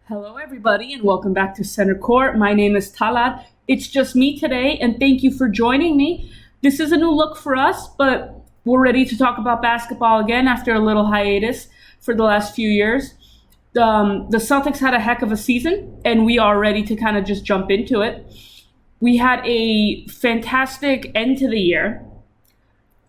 Hello, everybody, and welcome back to Center Court. My name is Talar. It's just me today, and thank you for joining me. This is a new look for us, but we're ready to talk about basketball again after a little hiatus for the last few years. The Celtics had a heck of a season, and we are ready to kind of just jump into it. We had a fantastic end to the year,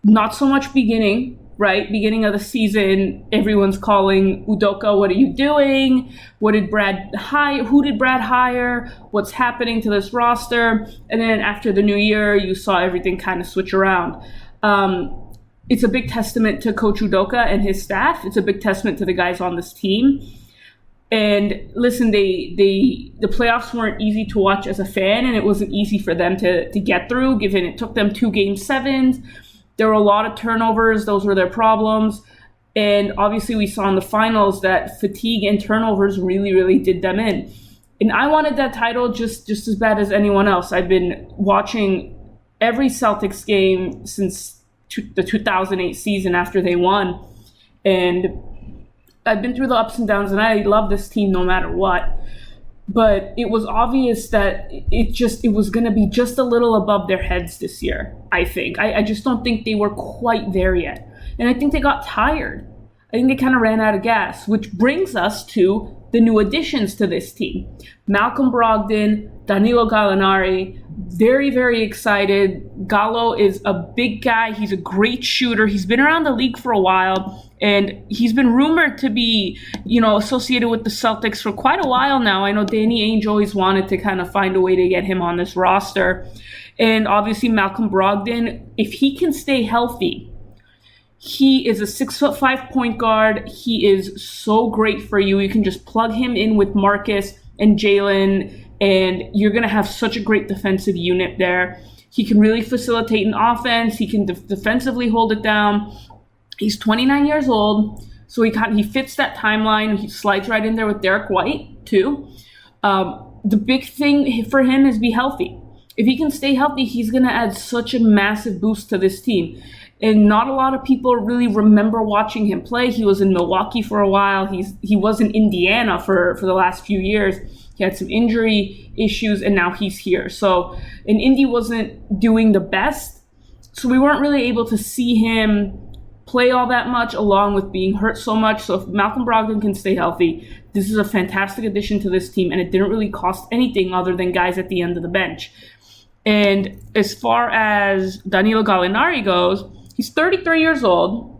not so much beginning. Right, beginning of the season, everyone's calling Udoka, what are you doing? Who did Brad hire? What's happening to this roster? And then after the new year, you saw everything kind of switch around. It's a big testament to Coach Udoka and his staff. It's a big testament to the guys on this team. And listen, the playoffs weren't easy to watch as a fan, and it wasn't easy for them to get through, given it took them 2 Game 7s. There were a lot of turnovers. Those were their problems. And obviously we saw in the finals that fatigue and turnovers really, really did them in. And I wanted that title just as bad as anyone else. I've been watching every Celtics game since the 2008 season after they won. And I've been through the ups and downs, and I love this team no matter what. But it was obvious that it was going to be just a little above their heads this year, I think. I just don't think they were quite there yet. And I think they got tired. I think they kind of ran out of gas, which brings us to the new additions to this team. Malcolm Brogdon, Danilo Gallinari, very, very excited. Gallo is a big guy. He's a great shooter. He's been around the league for a while. And he's been rumored to be, associated with the Celtics for quite a while now. I know Danny Ainge always wanted to kind of find a way to get him on this roster. And obviously Malcolm Brogdon, if he can stay healthy, he is a 6'5" point guard. He is so great for you. You can just plug him in with Marcus and Jalen, and you're going to have such a great defensive unit there. He can really facilitate an offense. He can defensively hold it down. He's 29 years old, so he fits that timeline. He slides right in there with Derek White, too. The big thing for him is be healthy. If he can stay healthy, he's going to add such a massive boost to this team. And not a lot of people really remember watching him play. He was in Milwaukee for a while. He was in Indiana for the last few years. He had some injury issues, and now he's here. So, and Indy wasn't doing the best, so we weren't really able to see him play all that much, along with being hurt so much. So if Malcolm Brogdon can stay healthy, this is a fantastic addition to this team, and it didn't really cost anything other than guys at the end of the bench. And as far as Danilo Gallinari goes, he's 33 years old,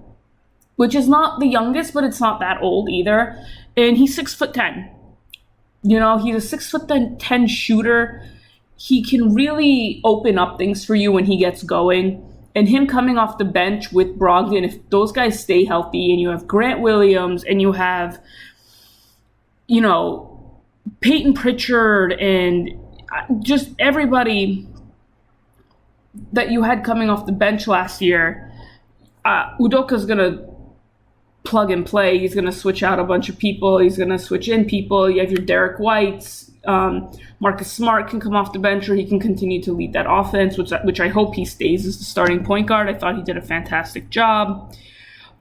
which is not the youngest, but it's not that old either. And he's 6'10". He's a 6'10" shooter. He can really open up things for you when he gets going. And him coming off the bench with Brogdon, if those guys stay healthy, and you have Grant Williams, and you have, Peyton Pritchard, and just everybody that you had coming off the bench last year, Udoka's going to plug and play. He's going to switch out a bunch of people. He's going to switch in people. You have your Derek Whites. Marcus Smart can come off the bench, or he can continue to lead that offense, which I hope he stays as the starting point guard. I thought he did a fantastic job.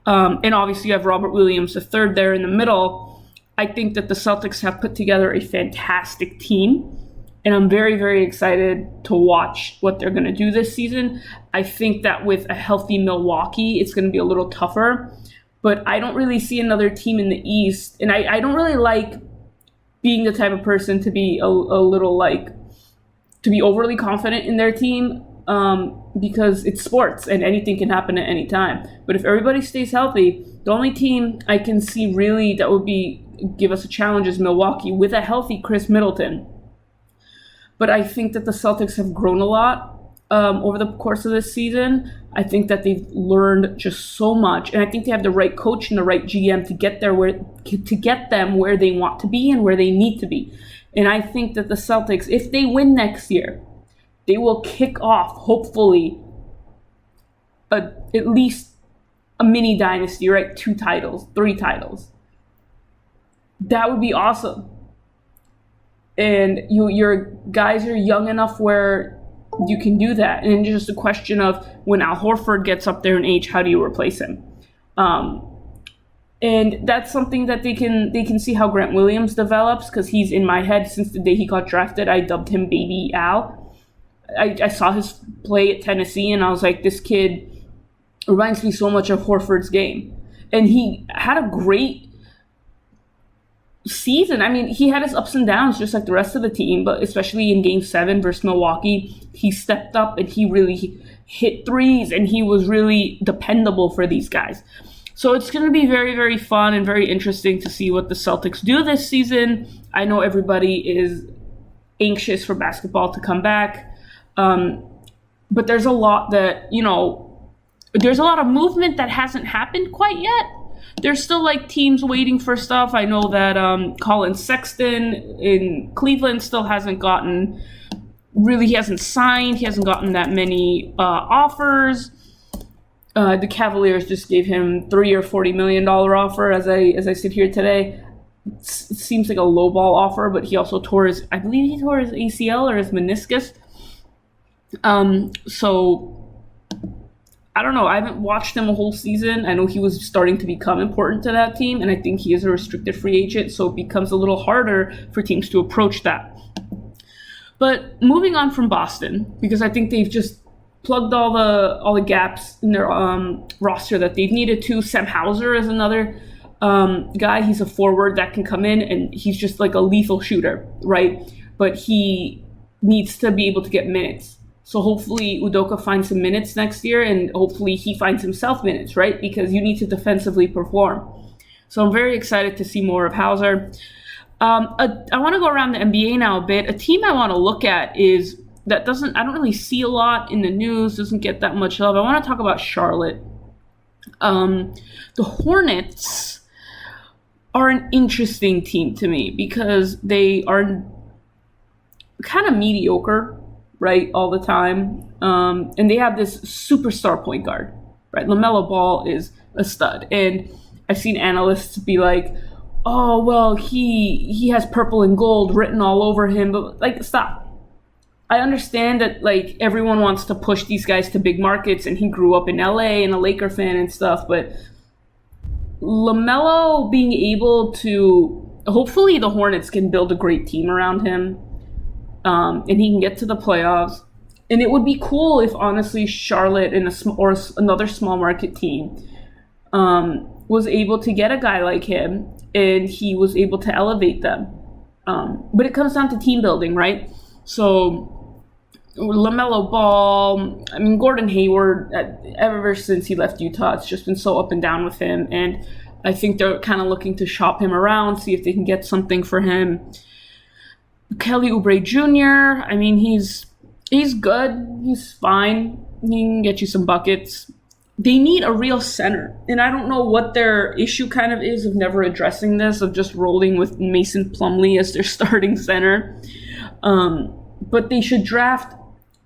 And obviously you have Robert Williams III there in the middle. I think that the Celtics have put together a fantastic team, and I'm very, very excited to watch what they're going to do this season. I think that with a healthy Milwaukee, it's going to be a little tougher, but I don't really see another team in the East, and I don't really like being the type of person to be a little to be overly confident in their team, because it's sports and anything can happen at any time. But if everybody stays healthy, the only team I can see really that would give us a challenge is Milwaukee with a healthy Chris Middleton. But I think that the Celtics have grown a lot over the course of this season. I think that they've learned just so much, and I think they have the right coach and the right GM to get them where they want to be and where they need to be. And I think that the Celtics, if they win next year, they will kick off, hopefully, at least a mini dynasty, right? 2 titles, 3 titles. That would be awesome. And your guys are young enough where you can do that. And it's just a question of when Al Horford gets up there in age, how do you replace him? And that's something that they can see how Grant Williams develops, because he's in my head since the day he got drafted. I dubbed him Baby Al. I saw his play at Tennessee, and I was like, this kid reminds me so much of Horford's game. And he had a great season. I mean, he had his ups and downs just like the rest of the team, but especially in Game 7 versus Milwaukee, he stepped up and he really hit threes, and he was really dependable for these guys. So it's going to be very, very fun and very interesting to see what the Celtics do this season. I know everybody is anxious for basketball to come back. But there's a lot that, there's a lot of movement that hasn't happened quite yet. There's still like teams waiting for stuff. I know that Colin Sexton in Cleveland still hasn't gotten, he hasn't signed. He hasn't gotten that many offers. The Cavaliers just gave him $30 or $40 million offer as I sit here today. It seems like a lowball offer, but he also tore his ACL or his meniscus. So I don't know. I haven't watched him a whole season. I know he was starting to become important to that team, and I think he is a restricted free agent, so it becomes a little harder for teams to approach that. But moving on from Boston, because I think they've just plugged all the gaps in their roster that they've needed to. Sam Hauser is another guy. He's a forward that can come in, and he's just like a lethal shooter, right? But he needs to be able to get minutes. So hopefully Udoka finds some minutes next year, and hopefully he finds himself minutes, right? Because you need to defensively perform. So I'm very excited to see more of Hauser. I want to go around the NBA now a bit. A team I want to look at is I don't really see a lot in the news, doesn't get that much love. I want to talk about Charlotte. The Hornets are an interesting team to me because they are kind of mediocre, right, all the time. And they have this superstar point guard, right? LaMelo Ball is a stud. And I've seen analysts be like, oh, well, he has purple and gold written all over him. But, like, stop. I understand that, like, everyone wants to push these guys to big markets, and he grew up in LA and a Laker fan and stuff. But LaMelo being able to, hopefully the Hornets can build a great team around him. And he can get to the playoffs. And it would be cool if, honestly, Charlotte or another small market team was able to get a guy like him, and he was able to elevate them. But it comes down to team building, right? So LaMelo Ball, I mean, Gordon Hayward, ever since he left Utah, it's just been so up and down with him. And I think they're kind of looking to shop him around, see if they can get something for him. Kelly Oubre Jr., I mean, he's good. He's fine. He can get you some buckets. They need a real center. And I don't know what their issue kind of is of never addressing this, of just rolling with Mason Plumlee as their starting center. But they should draft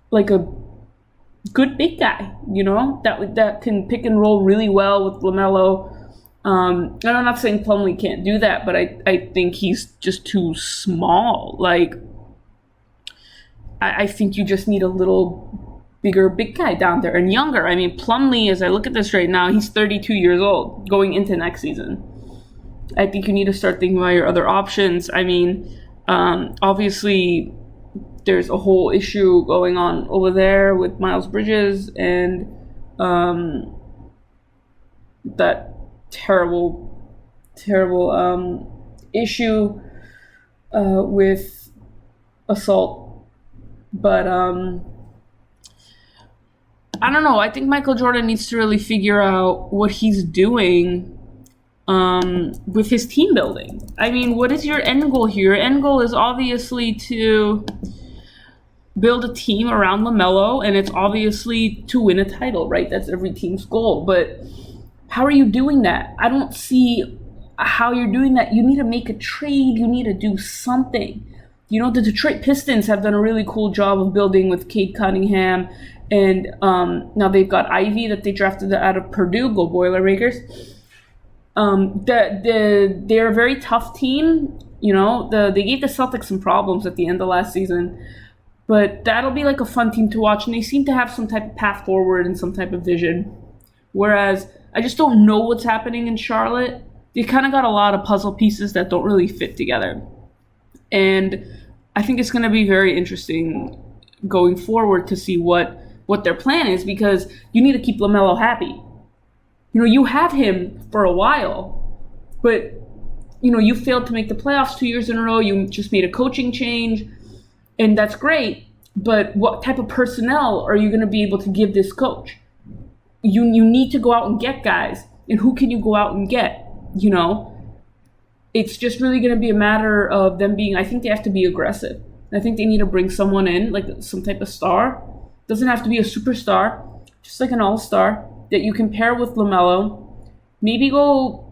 like a good big guy, that can pick and roll really well with LaMelo. And I'm not saying Plumlee can't do that, but I think he's just too small. Like, I think you just need a little bigger big guy down there and younger. I mean, Plumlee, as I look at this right now, he's 32 years old going into next season. I think you need to start thinking about your other options. I mean, obviously, there's a whole issue going on over there with Mikal Bridges and that terrible issue with assault. But I don't know. I think Michael Jordan needs to really figure out what he's doing with his team building. I mean, what is your end goal here? Your end goal is obviously to build a team around LaMelo, and it's obviously to win a title, right? That's every team's goal. But how are you doing that? I don't see how you're doing that. You need to make a trade. You need to do something. The Detroit Pistons have done a really cool job of building with Cade Cunningham, and now they've got Ivy that they drafted out of Purdue. Go Boilermakers. They're a very tough team. They gave the Celtics some problems at the end of last season. But that'll be like a fun team to watch, and they seem to have some type of path forward and some type of vision. Whereas I just don't know what's happening in Charlotte. they kind of got a lot of puzzle pieces that don't really fit together. And I think it's going to be very interesting going forward to see what their plan is, because you need to keep LaMelo happy. You have him for a while, but, you failed to make the playoffs 2 years in a row. You just made a coaching change, and that's great. But what type of personnel are you going to be able to give this coach? You need to go out and get guys. And who can you go out and get? It's just really going to be a matter of them being, I think they have to be aggressive. I think they need to bring someone in, like some type of star. Doesn't have to be a superstar, just like an all-star that you can pair with LaMelo. Maybe go,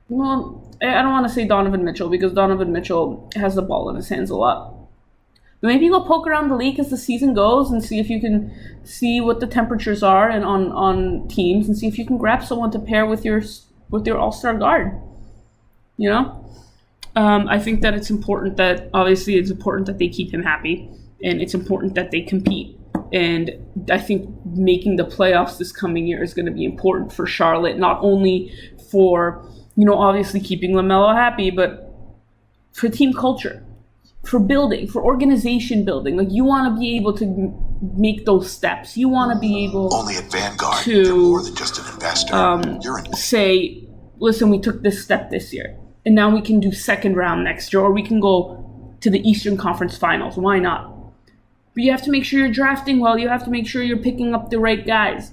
well, I don't want to say Donovan Mitchell, because Donovan Mitchell has the ball in his hands a lot. But maybe go poke around the league as the season goes and see if you can see what the temperatures are and on teams, and see if you can grab someone to pair with your all-star guard. I think that it's important that they keep him happy, and it's important that they compete. And I think making the playoffs this coming year is going to be important for Charlotte, not only for, obviously keeping LaMelo happy, but for team culture, for building, for organization building. Like, you want to be able to make those steps. You want to be able only at Vanguard, you're more than just an investor. Say, listen, we took this step this year, and now we can do second round next year, or we can go to the Eastern Conference Finals. Why not? But you have to make sure you're drafting well. You have to make sure you're picking up the right guys.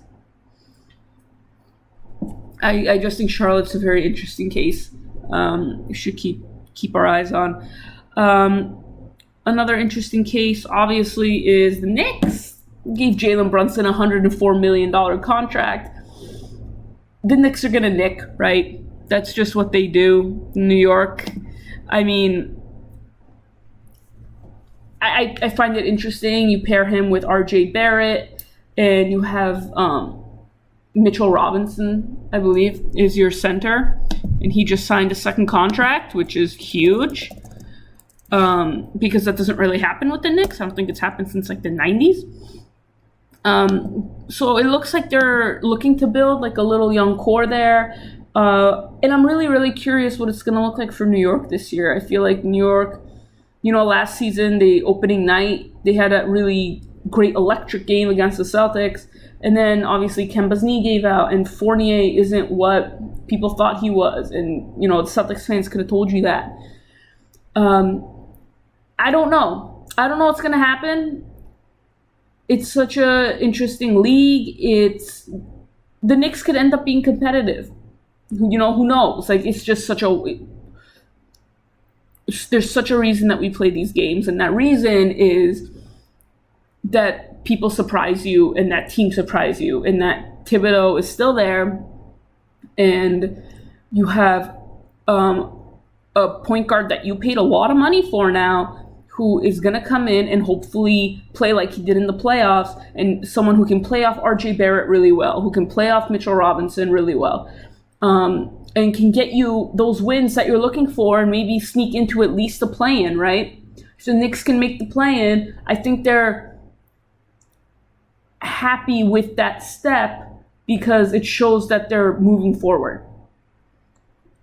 I just think Charlotte's a very interesting case. We should keep our eyes on. Another interesting case, obviously, is the Knicks. Gave Jalen Brunson a $104 million contract. The Knicks are going to nick, right? That's just what they do in New York. I mean, I find it interesting. You pair him with RJ Barrett, and you have Mitchell Robinson, I believe, is your center. And he just signed a second contract, which is huge. Because that doesn't really happen with the Knicks. I don't think it's happened since like the 90s. So it looks like they're looking to build like a little young core there. And I'm really, really curious what it's going to look like for New York this year. I feel like New York, last season, the opening night, they had a really great electric game against the Celtics. And then obviously Kemba's knee gave out, and Fournier isn't what people thought he was. And, the Celtics fans could have told you that. I don't know. I don't know what's going to happen. It's such a interesting league. The Knicks could end up being competitive. Who knows? Like, it's just there's such a reason that we play these games, and that reason is that people surprise you, and that team surprise you, and that Thibodeau is still there, and you have a point guard that you paid a lot of money for now, who is going to come in and hopefully play like he did in the playoffs, and someone who can play off RJ Barrett really well, who can play off Mitchell Robinson really well, and can get you those wins that you're looking for, and maybe sneak into at least the play-in, right? If the Knicks can make the play-in, I think they're happy with that step because it shows that they're moving forward,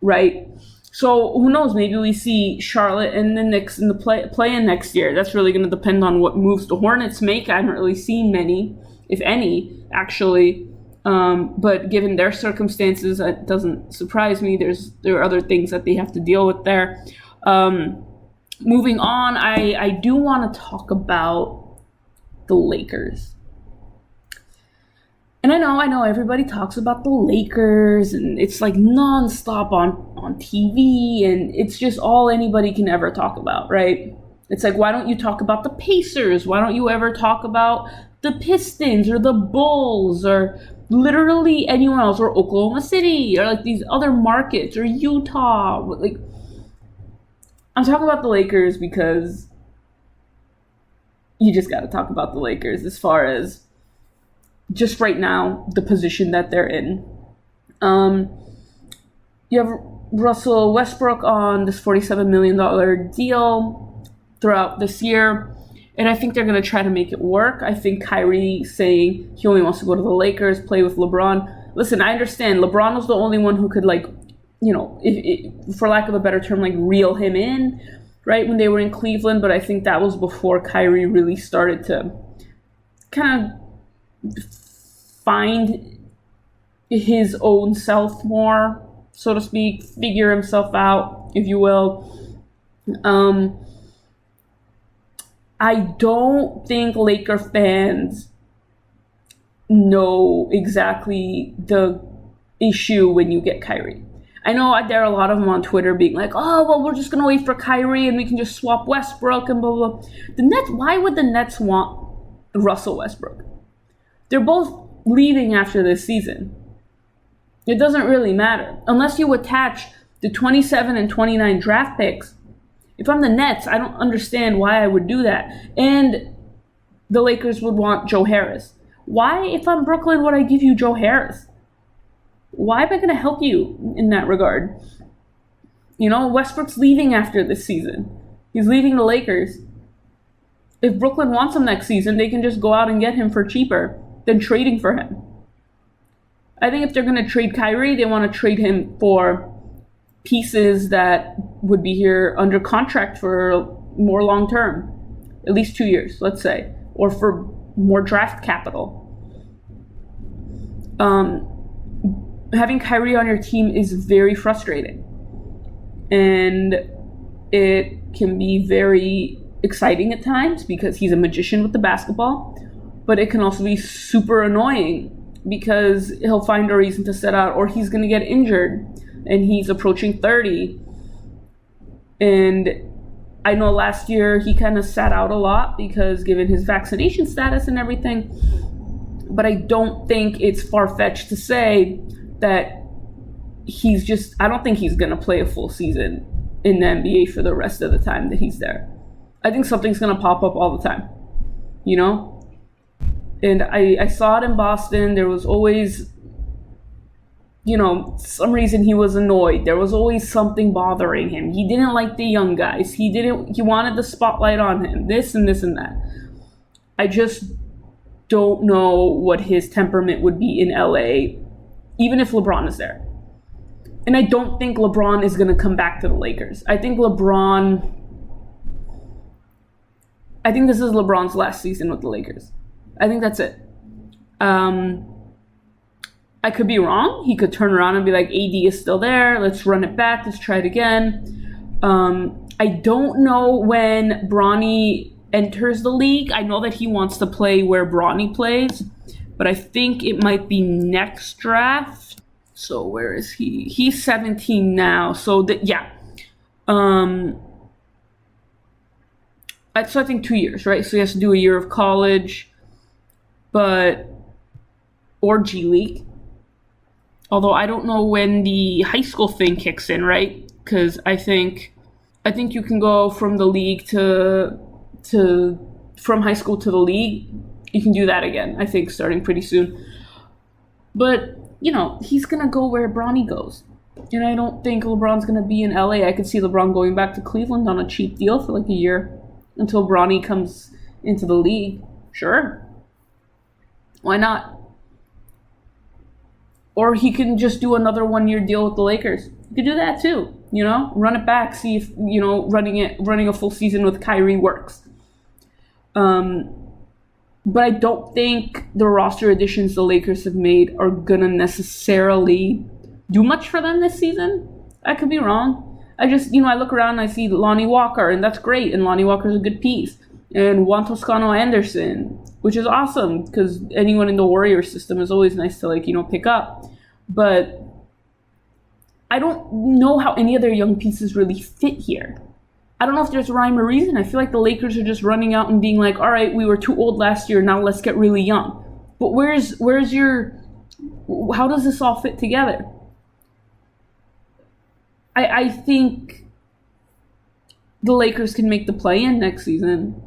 right? So who knows? Maybe we see Charlotte and the Knicks in the play-in next year. That's really going to depend on what moves the Hornets make. I haven't really seen many, if any, actually. But given their circumstances, it doesn't surprise me. There are other things that they have to deal with there. Moving on, I do want to talk about the Lakers. And I know everybody talks about the Lakers, and it's like nonstop on TV, and it's just all anybody can ever talk about, right? It's like, why don't you talk about the Pacers? Why don't you ever talk about the Pistons or the Bulls or literally anyone else, or Oklahoma City or like these other markets, or Utah? Like, I'm talking about the Lakers because you just got to talk about the Lakers as far as just right now, the position that they're in. You have Russell Westbrook on this $47 million deal throughout this year, and I think they're going to try to make it work. I think Kyrie saying he only wants to go to the Lakers, play with LeBron. Listen, I understand. LeBron was the only one who could, like, for lack of a better term, like reel him in, right, when they were in Cleveland. But I think that was before Kyrie really started to kind of find his own self more, so to speak, figure himself out, if you will. I don't think Laker fans know exactly the issue when you get Kyrie. I know there are a lot of them on Twitter being like, oh, well, we're just going to wait for Kyrie and we can just swap Westbrook and blah, blah. The Nets, why would the Nets want Russell Westbrook? They're both leaving after this season. It doesn't really matter. Unless you attach the 27 and 29 draft picks. If I'm the Nets, I don't understand why I would do that. And the Lakers would want Joe Harris. Why, if I'm Brooklyn, would I give you Joe Harris? Why am I going to help you in that regard? Westbrook's leaving after this season. He's leaving the Lakers. If Brooklyn wants him next season, they can just go out and get him for cheaper than trading for him. I think if they're going to trade Kyrie, they want to trade him for pieces that would be here under contract for more long term, at least 2 years, let's say, or for more draft capital. Having Kyrie on your team is very frustrating, and it can be very exciting at times because he's a magician with the basketball, but it can also be super annoying because he'll find a reason to sit out, or he's going to get injured, and he's approaching 30. And I know last year he kind of sat out a lot because given his vaccination status and everything, but I don't think it's far-fetched to say that I don't think he's going to play a full season in the NBA for the rest of the time that he's there. I think something's going to pop up all the time, And I saw it in Boston. There was always, some reason he was annoyed. There was always something bothering him. He didn't like the young guys. He wanted the spotlight on him. This and this and that. I just don't know what his temperament would be in LA, even if LeBron is there. And I don't think LeBron is going to come back to the Lakers. I think this is LeBron's last season with the Lakers. I think that's it. I could be wrong. He could turn around and be like, AD is still there. Let's run it back. Let's try it again. I don't know when Bronny enters the league. I know that he wants to play where Bronny plays, but I think it might be next draft. So where is he? He's 17 now. So yeah. So I think 2 years, right? So he has to do a year of college, or G League. Although I don't know when the high school thing kicks in, right? Because I think you can go from the league from high school to the league. You can do that again, I think, starting pretty soon. But, he's going to go where Bronny goes. And I don't think LeBron's going to be in LA. I could see LeBron going back to Cleveland on a cheap deal for like a year until Bronny comes into the league. Sure. Why not? Or he can just do another 1 year deal with the Lakers. You could do that too, run it back, see if, running a full season with Kyrie works. But I don't think the roster additions the Lakers have made are gonna necessarily do much for them this season. I could be wrong. I just, I look around and I see Lonnie Walker, and that's great, and Lonnie Walker's a good piece. And Juan Toscano Anderson, which is awesome, because anyone in the Warriors system is always nice to, pick up. But I don't know how any of their young pieces really fit here. I don't know if there's a rhyme or reason. I feel like the Lakers are just running out and being like, all right, we were too old last year, now let's get really young. But how does this all fit together? I think the Lakers can make the play-in next season.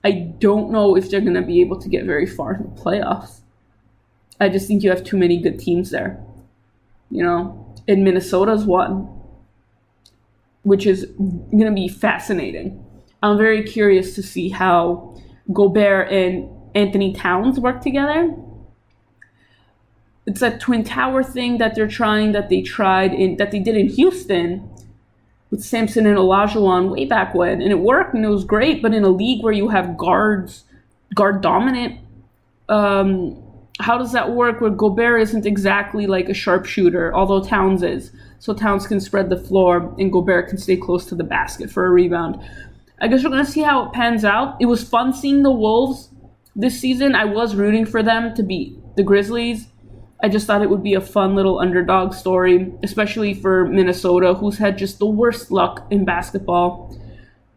I don't know if they're going to be able to get very far in the playoffs. I just think you have too many good teams there. And Minnesota's one, which is going to be fascinating. I'm very curious to see how Gobert and Anthony Towns work together. It's that Twin Tower thing that they did in Houston with Sampson and Olajuwon way back when, and it worked and it was great. But in a league where you have guard dominant, how does that work? Where Gobert isn't exactly like a sharpshooter, although Towns is. So Towns can spread the floor and Gobert can stay close to the basket for a rebound. I guess we're gonna see how it pans out. It was fun seeing the Wolves this season. I was rooting for them to beat the Grizzlies. I just thought it would be a fun little underdog story, especially for Minnesota, who's had just the worst luck in basketball.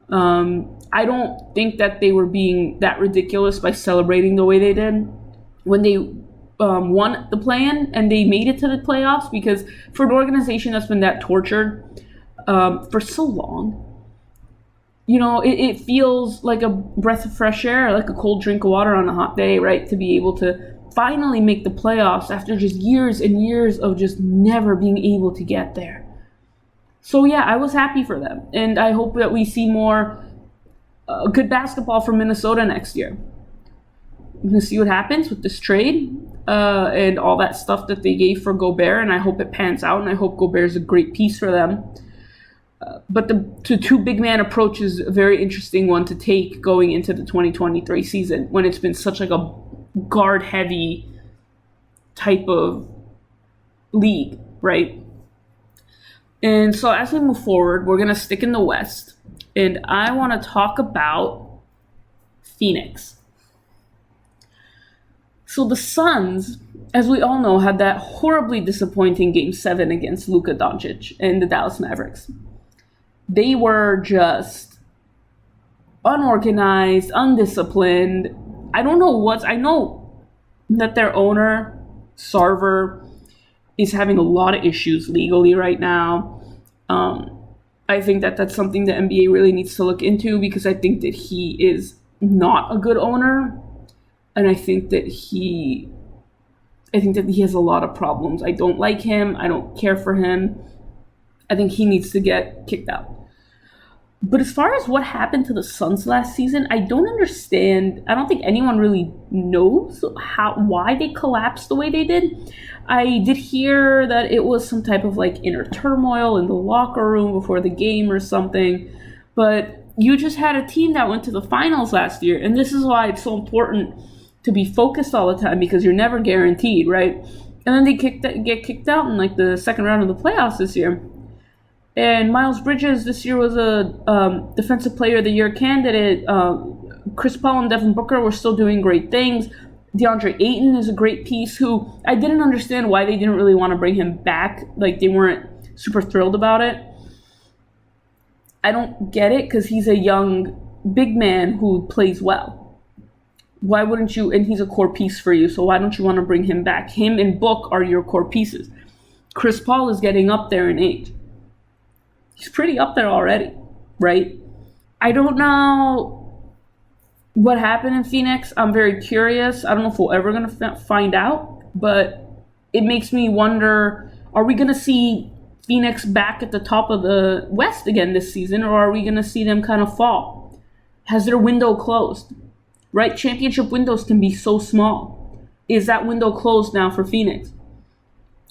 I don't think that they were being that ridiculous by celebrating the way they did when they won the play-in and they made it to the playoffs, because for an organization that's been that tortured for so long, it feels like a breath of fresh air, like a cold drink of water on a hot day, right? To be able to finally make the playoffs after just years and years of just never being able to get there. So yeah, I was happy for them. And I hope that we see more good basketball from Minnesota next year. We're going to see what happens with this trade and all that stuff that they gave for Gobert. And I hope it pans out. And I hope Gobert's a great piece for them. But the two big man approach is a very interesting one to take going into the 2023 season when it's been such like a guard heavy type of league, right? And so as we move forward, we're going to stick in the West, and I want to talk about Phoenix. So the Suns, as we all know, had that horribly disappointing Game 7 against Luka Doncic and the Dallas Mavericks. They were just unorganized, undisciplined. I know that their owner, Sarver, is having a lot of issues legally right now. I think that that's something the NBA really needs to look into, because I think that he is not a good owner. And I think that he has a lot of problems. I don't like him. I don't care for him. I think he needs to get kicked out. But as far as what happened to the Suns last season, I don't understand. I don't think anyone really knows why they collapsed the way they did. I did hear that it was some type of like inner turmoil in the locker room before the game or something. But you just had a team that went to the finals last year, and this is why it's so important to be focused all the time, because you're never guaranteed, right? And then they get kicked out in like the second round of the playoffs this year. And Mikal Bridges this year was a Defensive Player of the Year candidate. Chris Paul and Devin Booker were still doing great things. DeAndre Ayton is a great piece who I didn't understand why they didn't really want to bring him back. Like, they weren't super thrilled about it. I don't get it, because he's a young big man who plays well. Why wouldn't you? And he's a core piece for you, so why don't you want to bring him back? Him and Book are your core pieces. Chris Paul is getting up there in age. He's pretty up there already, right? I don't know what happened in Phoenix. I'm very curious. I don't know if we're ever going to find out, but it makes me wonder, are we going to see Phoenix back at the top of the West again this season, or are we going to see them kind of fall? Has their window closed? Right? Championship windows can be so small. Is that window closed now for Phoenix?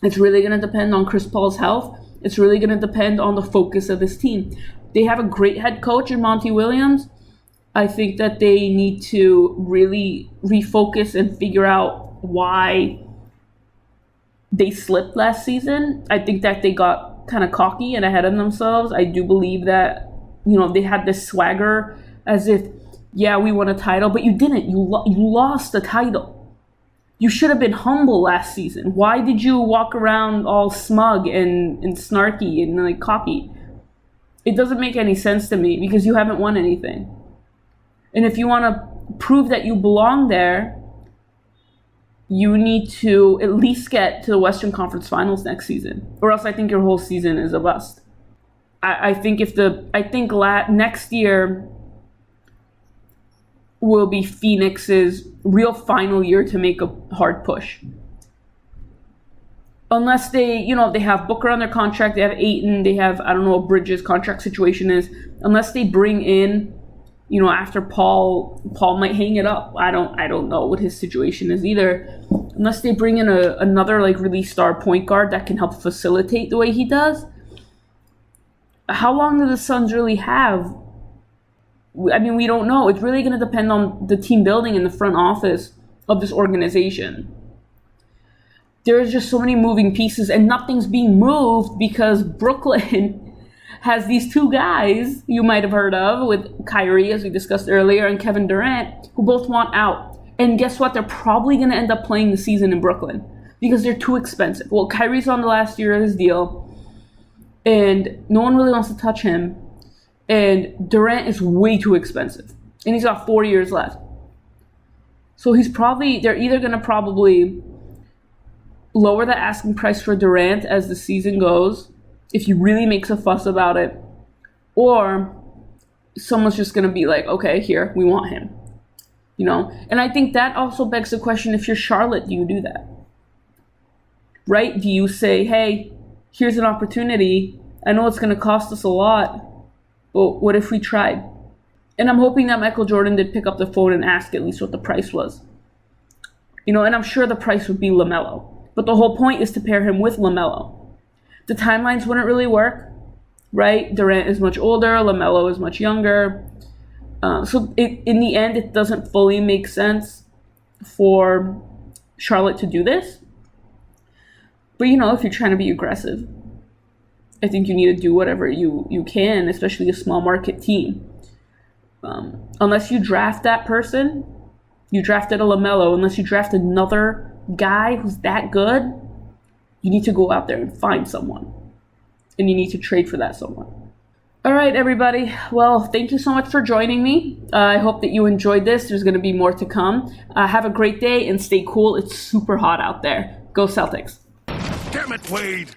It's really going to depend on Chris Paul's health. It's really going to depend on the focus of this team. They have a great head coach in Monty Williams. I think that they need to really refocus and figure out why they slipped last season. I think that they got kind of cocky and ahead of themselves. I do believe that, they had this swagger as if, yeah, we won a title, but you didn't. You lost the title. You should have been humble last season. Why did you walk around all smug and snarky and like cocky? It doesn't make any sense to me, because you haven't won anything. And if you want to prove that you belong there, you need to at least get to the Western Conference Finals next season, or else I think your whole season is a bust. I think next year will be Phoenix's real final year to make a hard push. Unless they have Booker on their contract, they have Ayton, they have, I don't know what Bridges' contract situation is. Unless they bring in, after Paul might hang it up. I don't know what his situation is either. unless they bring in another like really star point guard that can help facilitate the way he does, how long do the Suns really have? I mean, we don't know. It's really going to depend on the team building in the front office of this organization. There's just so many moving pieces, and nothing's being moved because Brooklyn has these two guys you might have heard of, with Kyrie, as we discussed earlier, and Kevin Durant, who both want out. And guess what? They're probably going to end up playing the season in Brooklyn because they're too expensive. Well, Kyrie's on the last year of his deal, and no one really wants to touch him. And Durant is way too expensive, and he's got 4 years left. So they're either going to probably lower the asking price for Durant as the season goes, if he really makes a fuss about it, or someone's just going to be like, okay, here, we want him. And I think that also begs the question, if you're Charlotte, do you do that? Right? Do you say, hey, here's an opportunity. I know it's going to cost us a lot, but what if we tried? And I'm hoping that Michael Jordan did pick up the phone and ask at least what the price was. And I'm sure the price would be LaMelo. But the whole point is to pair him with LaMelo. The timelines wouldn't really work, right? Durant is much older, LaMelo is much younger. So in the end, it doesn't fully make sense for Charlotte to do this. But, if you're trying to be aggressive, I think you need to do whatever you can, especially a small market team. Unless you draft that person, you drafted a LaMelo, unless you draft another guy who's that good, you need to go out there and find someone. And you need to trade for that someone. All right, everybody. Well, thank you so much for joining me. I hope that you enjoyed this. There's going to be more to come. Have a great day and stay cool. It's super hot out there. Go Celtics. Damn it, Wade!